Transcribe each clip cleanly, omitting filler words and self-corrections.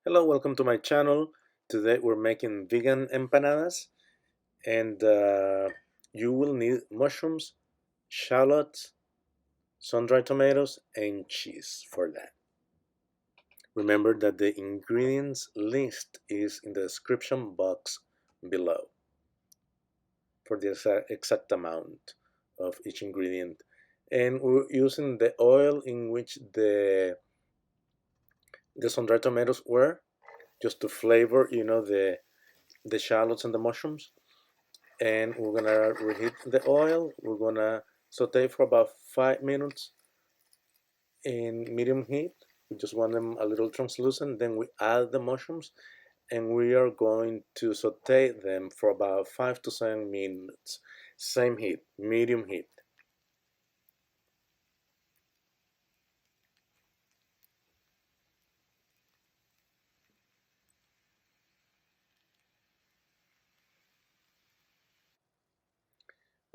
Hello, welcome to my channel. Today we're making vegan empanadas and you will need mushrooms, shallots, sun-dried tomatoes, and cheese for that. Remember that the ingredients list is in the description box below for the exact amount of each ingredient. And we're using the oil in which the sun-dried tomatoes were just to flavor, the shallots and the mushrooms. And we're gonna reheat the oil. We're gonna saute for about 5 minutes in medium heat. We just want them a little translucent. Then we add the mushrooms and we are going to saute them for about 5 to 7 minutes. Same heat, medium heat.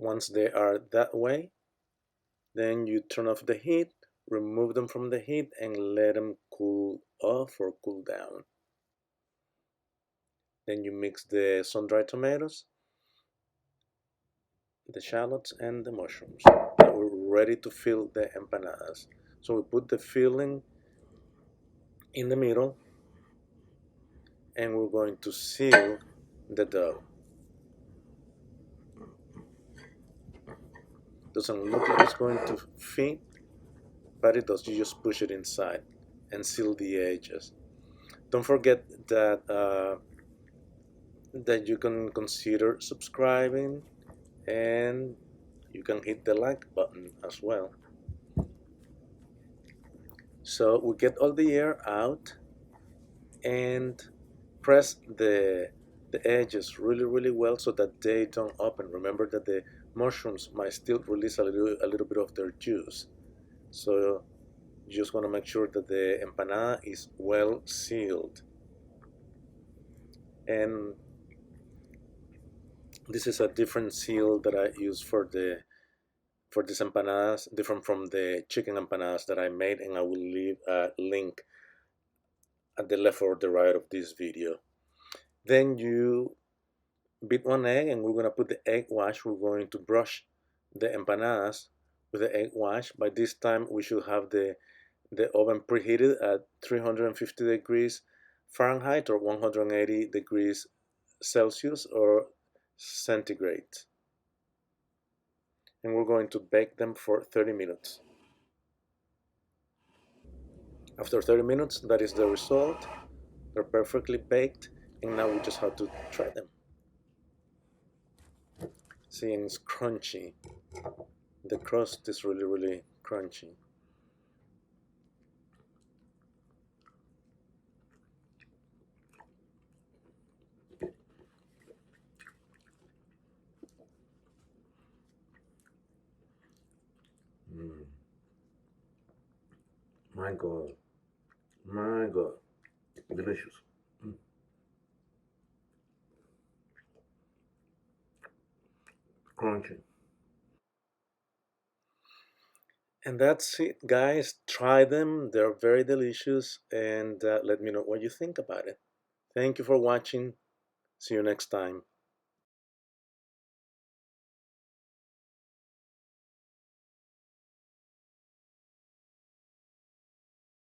Once they are that way, then you turn off the heat, remove them from the heat, and let them cool off or cool down. Then you mix the sun-dried tomatoes, the shallots, and the mushrooms. Now we're ready to fill the empanadas. So we put the filling in the middle and we're going to seal the dough. Doesn't look like it's going to fit, but it does. You just push it inside and seal the edges. Don't forget that you can consider subscribing and you can hit the like button as well. So we get all the air out and press the edges really well so that they don't open. Remember that the mushrooms might still release a little bit of their juice. So you just want to make sure that the empanada is well sealed. And this is a different seal that I use for these empanadas, different from the chicken empanadas that I made, and I will leave a link at the left or the right of this video. Then you beat one egg and we're going to put the egg wash. We're going to brush the empanadas with the egg wash. By this time we should have the oven preheated at 350 degrees Fahrenheit or 180 degrees Celsius or centigrade. And we're going to bake them for 30 minutes. After 30 minutes, that is the result. They're perfectly baked, and now we just have to try them. See, and it's crunchy. The crust is really crunchy. Mm. My God. My God. Delicious. Mm. Crunchy. And that's it, guys. Try them. They're very delicious. And let me know what you think about it. Thank you for watching. See you next time.